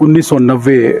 1990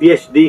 PhD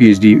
PhD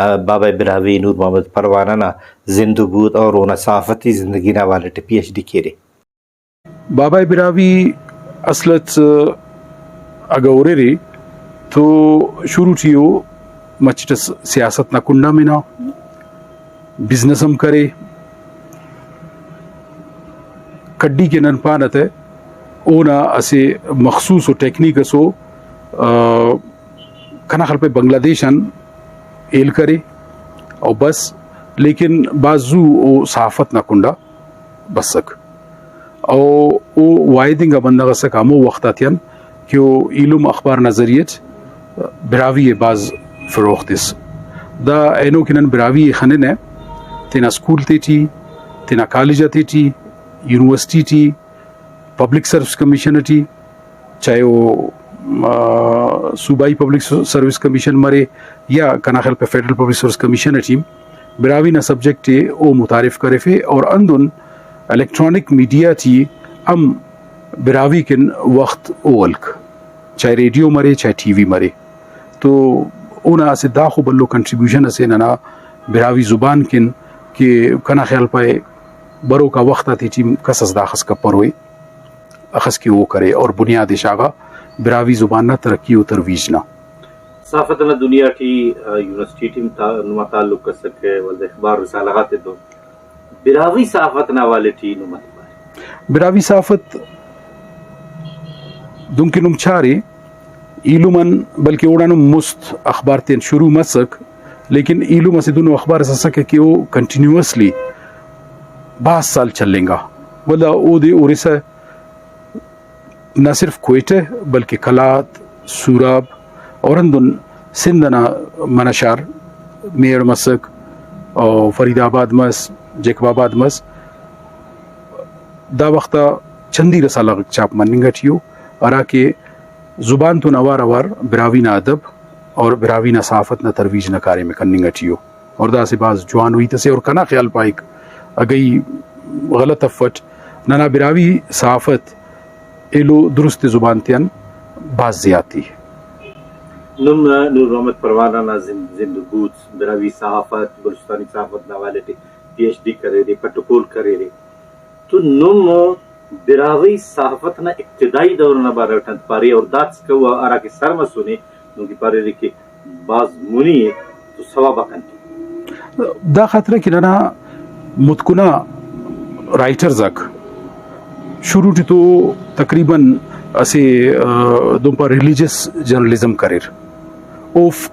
بابا براوی نور محمد پروانہ نا زندو بود اور اونا صحافتی زندگی نا والے پی ایچ ڈی کیرے بابا براوی اصلت اگورے رے تو شروع تھیو مچٹ سیاست نا کنڈا میں نا بزنس ہم کرے کڈی کے نن پانت ہے اونا اسے مخصوص و ٹیکنیک اسو کنا خل پہ بنگلہ دیشن ایل کرے اور بس لیکن بازو او صحافت نہ کنڈا بس سک او وائدنگا بندہ سک ہمو وقتاتین کہ علم اخبار نظریت براوی باز فروختس دا اینو کنن براوی خنن ہے تینا سکول تیٹی تینا کالجہ تیٹی یونیورسٹی ٹی پبلک سروس کمیشن ٹی چاہے وہ صوبائی پبلک سروس کمیشن مرے یا کنا خیال پہ فیڈرل پبلک سروس کمیشن ٹیم براوی نا سبجیکٹ او متعارف کرے فے اور اندن الیکٹرانک میڈیا ٹی ام براوی کن وقت اولک چاہے ریڈیو مرے چاہے ٹی وی مرے تو اونا اسے داخو بلو کنٹریبیوشن اسے ننا براوی زبان کن کہ کنا خیال پائے برو کا وقت آتی چیم کسس داخس کا پروئے اخس کی وہ کرے اور بنیاد شاگا براوی زبان نہ ترقی و ترویج نہ صحافت نہ دنیا کی یونیورسٹی ٹیم نما تعلق کر سکے ولد اخبار رسالہ غاتے دو براوی صحافت نہ والے ٹی نما براوی صحافت دن کے نم چھارے ایلومن بلکہ اوڑانو مست اخبار تین شروع مسک لیکن ایلوم سے دونوں اخبار سکے کہ وہ کنٹینیوسلی 20 سال چلیں گا ولا او دے اوریسا نہ صرف کوئٹہ بلکہ کلات سوراب اور اندن سندنا منشار میڑ مسک اور فرید آباد مس جیکب آباد مس دا وقتا چندی رسالہ چاپ مننگا ٹھیو ارا کہ زبان تو نوار اوار براوی نہ ادب اور براوی نہ صحافت نہ ترویج نہ کارے میں کننگا ٹھیو اور دا سے باز جوان ہوئی تسے اور کنا خیال پائک اگئی غلط افٹ ننا براوی صحافت ایلو درست زبان تین باز زیادتی نم نور محمد پروانہ نا زندو بود براوی صحافت بلوچستانی صحافت نا والے پی ایچ ڈی کرے رے پروٹوکول کرے رے تو نم براوی صحافت نا ابتدائی دور نا بارہ ٹھنت پارے اور داتس کو آرا کے سر مسونے نو کی پارے رے کہ باز منی ہے تو ثواب کن دا خاطر کہ ننا متکنا رائٹرز اک شروع تو تقریباً اسے دم پر ریلیجس جرنلزم کریر اوف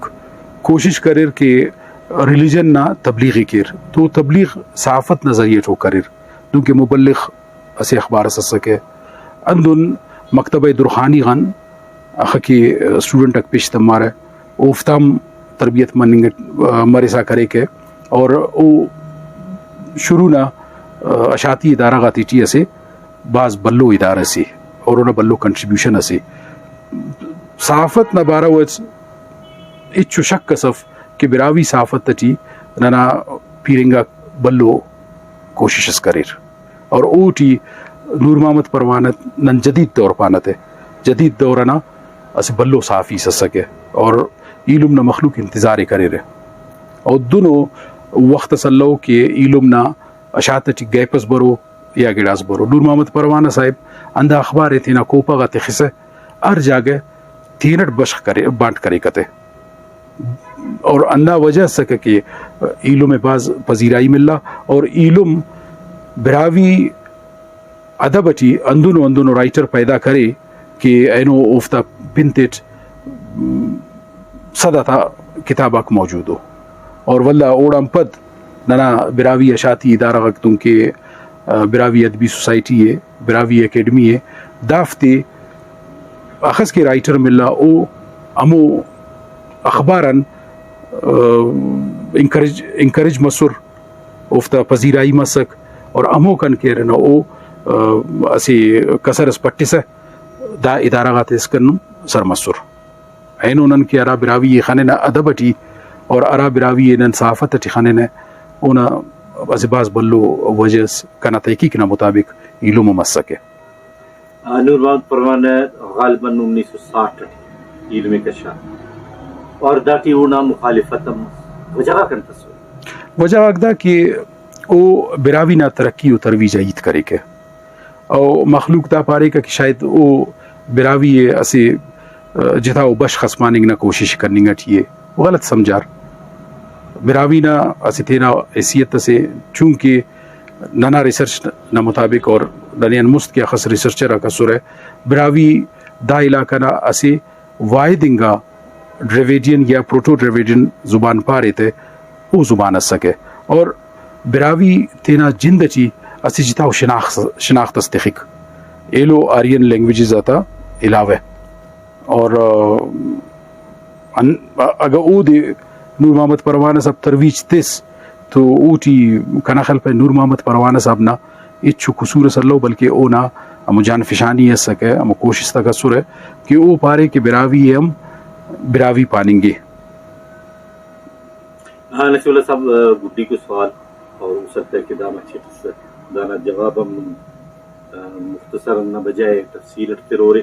کوشش کریر کہ ریلیجن نہ تبلیغی کر تو تبلیغ صحافت نظریے ٹھو کریر دونکہ مبلغ اسے اخبار سکے اندن مکتبہ درخانی غن اخی اسٹوڈنٹ اک پیش تمار ہے اوفتام تربیت مننگ مرسا کرے کے اور او شروع نہ اشاتی ادارہ غاتی ٹی اسے بعض بلو ادارہ سے اور انہوں بلو کنٹریبیوشن اسے صحافت نہ بارہ وچ اچھو شک کسف کہ براوی صحافت ٹی ننا پیرنگا بلو کوششس کریر اور او ٹی نور محمد پروانت نن جدید دور پانت ہے جدید دورنا اسے بلو صحافی سسکے اور علم نہ مخلوق انتظار کرے رہے اور دونوں وقت صلو کہ علم نہ اشاعت ٹی گیپس برو یا گڑاس برو نور محمد پروانہ صاحب اندہ اخبار تینا کوپا گا تخصے ار جاگے تینٹ بشق کرے بانٹ کرے کتے اور اندہ وجہ سکے کہ علم باز پذیرائی ملا اور علم براوی ادب ٹی اندونو رائٹر پیدا کرے کہ اینو افتا بنتٹ صدا تھا کتابک موجود ہو اور واللہ اوڑام پد ننا براوی اشاتی ادارہ غکتوں کے براوی ادبی سوسائٹی ہے براوی اکیڈمی ہے دافتے اخذ کے رائٹر ملا او امو اخباراً انکریج مسر افتا پذیرائی مسک اور امو کن کے رنا او اسی کسر اس پٹی سے دا ادارہ غات اس کنم سر مسر اینو نن کی ارا براوی خانینا ادبٹی اور ارا براوی نن صحافت ٹی خانینا اونا ازباز بلو وجہس کنا تحقیق نا مطابق علوم مسکے نور محمد پروانہ غالباً 1960 علم کشا اور داٹی اونا مخالفتم وجہ کن تسو وجہ اگدا کہ او براوی نہ ترقی و ترویج ایت کرے کے او مخلوق تا پارے کا کہ شاید او براوی اسے جتا او بش خسماننگ نہ کوشش کرنی گٹھیے غلط سمجھار براوی نہ اسے تینا حیثیت سے چونکہ ننا ریسرچ نہ مطابق اور دنیان مست کے خس ریسرچر کا سر ہے براوی دا علاقہ نہ اسے واحدنگا ڈریویڈین یا پروٹو ڈریویڈین زبان پارے تھے وہ زبان اس سکے اور براوی تینا جند چی اسی جتا شناخت استخک ایلو آرین لینگویجز آتا علاوہ اور اگر او دے نور محمد پروانہ صاحب ترویج تیس تو اوٹی کنا خل پہ نور محمد پروانہ صاحب نا اچھو قصور سلو بلکہ او نا ہم جان فشانی ہے سکے ہم کوشش تک سر ہے کہ او پارے کہ براوی ہم براوی پانیں گے. ہاں نصیب اللہ صاحب گڈی کو سوال اور ہو سکتا ہے کہ دانا چھٹ دانا جواب ہم مختصر نہ بجائے تفصیل اٹھتے رو رہے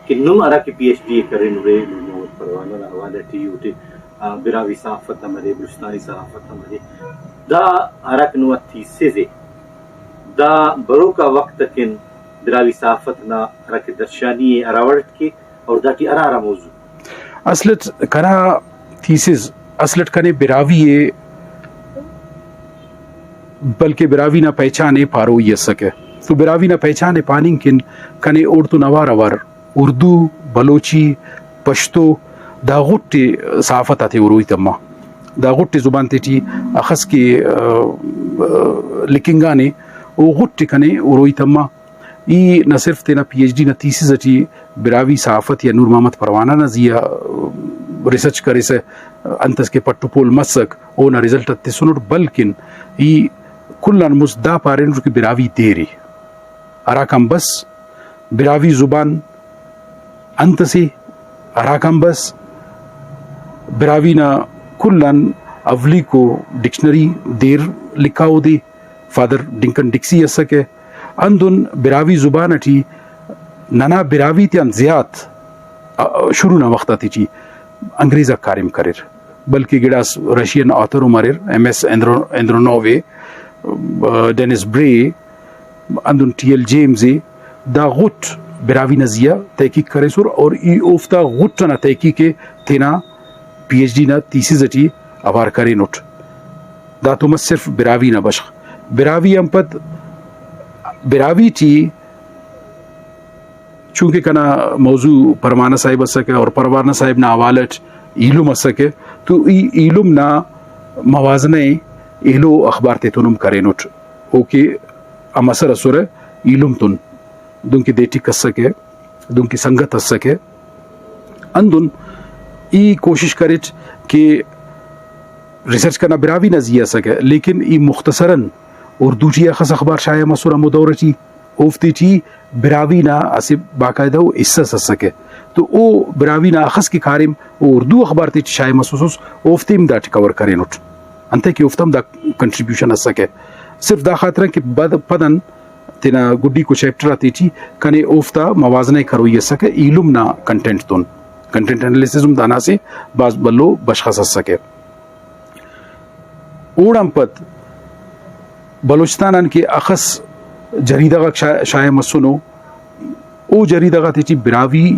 کہ نم ارا کی پی ایچ ڈی کرے نورے نور محمد پروانہ نہ حوالہ ٹی اوٹے براوی صحافت نہ مرے بلوچستانی صحافت نہ مرے دا ارک نو تھیسے دا برو کا وقت کن براوی صحافت نہ ارک درشانی اراوڑت کے اور دا کی ارا موضوع اصلت کنا تھیسز اصلت کنے براوی بلکہ براوی نہ پہچانے پارو یہ سکے تو براوی نہ پہچانے پانی کن کنے اردو نوار اوار اردو بلوچی پشتو دا غٹی صحافت آتے وروی تما دا غٹی زبان تیٹی اخص کی لکنگانے او غٹی کنے وروی تما ای نہ صرف تینا پی ایچ ڈی نہ تیسیز اٹی براوی صحافت یا نور محمد پروانہ نہ زیا ریسرچ کرے سے انتس کے پٹو پول مسک او نہ رزلٹ تے سنر بلکن ای کلن مزدا پارن کی براوی دیری اراکم بس براوی زبان انتسی اراکم بس براوی نہ کلن اولی کو ڈکشنری دیر لکھاو دی فادر ڈنکن ڈکسی اسکے اندن براوی زبان اٹھی ننا براوی تیان زیاد شروع نہ وقت آتی چی انگریزہ کارم کرر بلکہ گڑاس رشین آتھر مرر ایم ایس اندرونووے ڈینس برے اندن ٹی ایل جیمزے دا غٹ براوی نزیہ تحقیق کرے سر اور ای اوفتا غٹ نہ تحقیق تینا پی ایچ ڈی نہ تیسیز اٹھی اوار کرے نوٹ دا تو مت صرف براوی نہ بشق براوی ہم پت براوی ٹی چونکہ کنا موضوع پروانہ صاحب اسکے اور پروانہ صاحب نہ حوالت علم اسکے تو ای علم نہ موازنے ایلو اخبار تے تنم کرے نوٹ اوکے امسر اسر علم تن دن کی دیٹی کس سکے دن کی سنگت اس سکے اندن ای کوشش کرے کہ ریسرچ کرنا براوی نہ زیا سکے لیکن ای مختصراً اردو چی اخص اخبار شایع مسور مدور چی اوفتی چی براوی نہ اسے باقاعدہ وہ حصہ سکے تو او براوی نہ اخص کی کارم او اردو اخبار تی شایع مسوس اوفتیم دا کور کرے نوٹ انتے کہ اوفتم دا کنٹریبیوشن اس سکے صرف دا خاطر کہ پدن تینا گڈی کو چیپٹر آتی چی کنے اوفتا موازنہ کرو یہ سکے علم نہ کنٹینٹ تون کنٹینٹ انالیسزم دانا سے باز بلو بشخص اس سکے اوڑم پت بلوچستان کے اخص جریدہ کا شایع مسنو او جریدہ کا تیچی براوی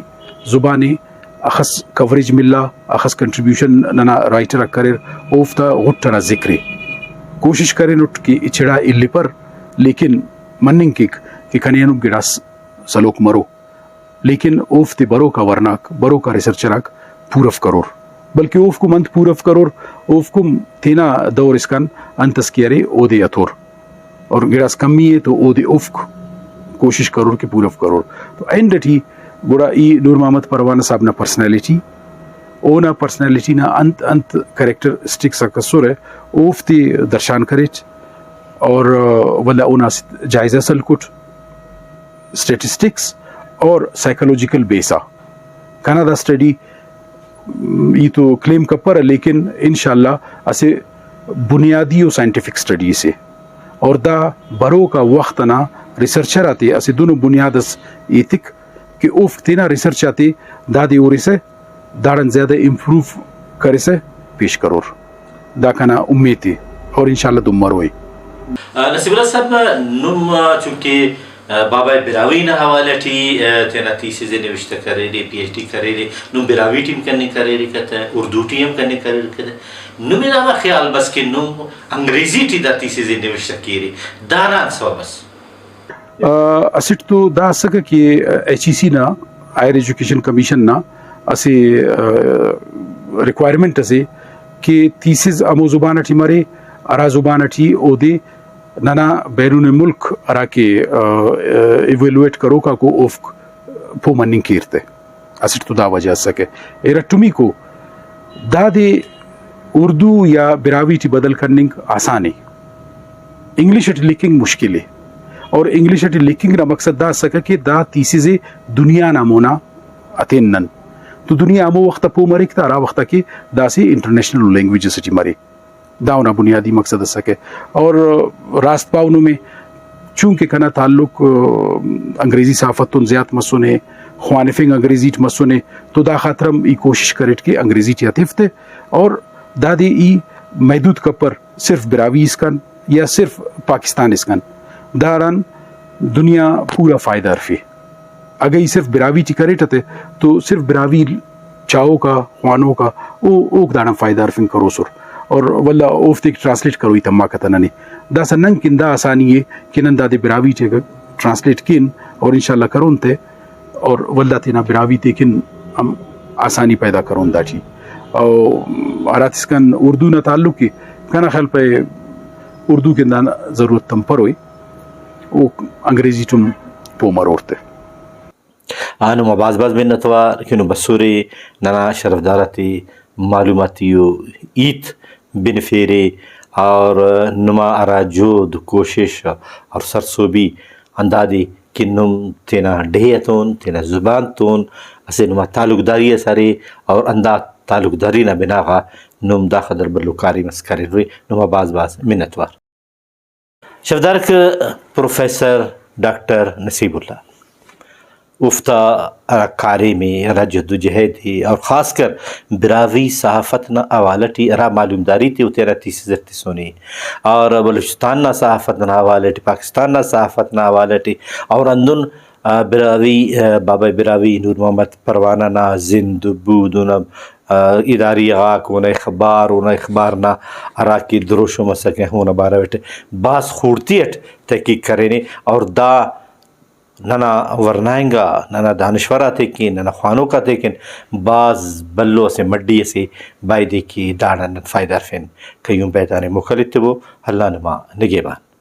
زبانے اخص کوریج ملا اخص کنٹریبیوشن ننا رائٹر کرر اوفتا غٹنا ذکرے کوشش کرے نوٹ کی اچھڑا اللی پر لیکن مننگ کی کنینم گڑاس سلوک مرو لیکن اوفتے برو کا ورناک برو کا ریسرچراک پورف کرور بلکہ اوف کو منت پورف کرور اوف کم تینا دور اسکان انتس کیارے او دے اتھور اور گڑاس کمی ہے تو او دے افق کوشش کرور کہ پورف کرور تو اینڈ ٹھی گوڑا ای نور محمد پروانہ صاحب نہ پرسنالٹی او نہ پرسنالٹی نہ انت کریکٹرسٹک سکسور ہے اوفتے درشان کریچ اور ولا اونا جائزہ سلکٹ اسٹیٹسٹکس اور سائیکولوجیکل بیسا کانا دا اسٹڈی یہ تو کلیم کپر ہے لیکن انشاءاللہ اسے بنیادی و سائنٹیفک اسٹڈی سے اور دا برو کا وقت نا ریسرچر آتے اسے دونوں بنیاد یہ تک کہ اوف تینا ریسرچ آتے دا دی اوری سے دارن زیادہ امپروف کرے سے پیش کرور داکنا امید تھی اور انشاءاللہ دم مروئی نصیب اللہ صاحب نم چونکہ بابا براوی نہ حوالہ ٹی تینا تیسیزے نوشتہ کرے دی پی ایچ ڈی کرے دی نم براوی ٹیم کرنے کرے دی کہتا ہے اردو ٹیم کرنے کرے دی کہتا ہے نمی دا خیال بس کہ نم انگریزی ٹی دا تیسیزے نوشتہ کیری دانا سوا بس اسٹ تو دا سکا کہ ایچ ای سی نا ہائر ایجوکیشن کمیشن نا اسے ریکوائرمنٹ اسے کہ تیسیز امو زبانہ ٹی مرے ارا زبانہ ٹی او دے ننا بیرون ملک ارا کے ایویلویٹ کرو کا کو اوفک پو مننگ کیرتے اسٹ تو دا وجہ سکے ایرا ٹمی کو دا دے اردو یا براوی ٹی بدل کرننگ آسان ہے انگلش اٹ لکھنگ مشکل ہے اور انگلش اٹ لکھنگ نا مقصد دا سکا کہ دا تیسیزے دنیا نامونا اتین نن تو دنیا امو وقت پو مرک تا ارا وقت کی دا سی انٹرنیشنل لینگویج سٹی مری داؤنا بنیادی مقصد سکے اور راست پاؤنوں میں چونکہ کنا تعلق انگریزی صحافتوں زیادہ مسونے خوانفنگ انگریزی مسونے تو دا خاطرم ای کوشش کرٹ کہ انگریزی ٹی اتفتے اور دادی ای محدود کپر صرف براوی اسکن یا صرف پاکستان اسکن داران دنیا پورا فائدہ رفی اگر یہ صرف براوی ٹی کریٹتے تو صرف براوی چاہو کا خوانوں کا اوک دانا فائدہ رفن کرو سر اور واللہ اوفتے ٹرانسلیٹ کرو تما کتنانی دا سننگ کن دا آسانی ہے کہ نن دا دے براوی ٹے ٹرانسلیٹ کن اور انشاءاللہ کرون تے اور واللہ تینا براوی تے کن ہم آسانی پیدا کرون دا چی اور آرات اس کن اردو نا تعلق کی کنا خیال پہ اردو کے اندر ضرورت تم پر ہوئی وہ انگریزی تم پو مرورتے آنو مباز باز من نتوار کنو بسوری ننا شرفدارتی معلوماتیو ایت بنفیرے اور نما ارا جود کوشش اور سرسوبی اندادی کہ نم تینا ڈھیتون تینا زبان تون اسے نما تعلق داری سارے اور انداد تعلق داری نہ بناغا نم دا خدر بلوکاری مسکری روی نما باز منتوار شفدارک پروفیسر ڈاکٹر نصیب اللہ افتا کاری میں ارا جدوجہد ہی اور خاص کر براوی صحافت نہ حوالٹی ارا معلوم داری تھی اتیرا تیسیزرتی سونی اور بلوچستان نہ صحافت نہ حوالٹی پاکستان نہ صحافت نہ حوالٹی اور اندن براوی بابا براوی نور محمد پروانہ نہ زند بود اداری غاک ہونا اخبار نہ ارا کی دروش و مسکیں ہونا بارہ بیٹے باس خورتیٹ تحقیق کرنے اور دا ننا ورنائنگا ننا دانشورہ تھے کہ ننا خوانوں کا تھے کہ بعض بلو سے مڈی سے بائی دے کی دانا فائدہ رفین کئیوں بیدانے مخلط وہ اللہ نما نگیبان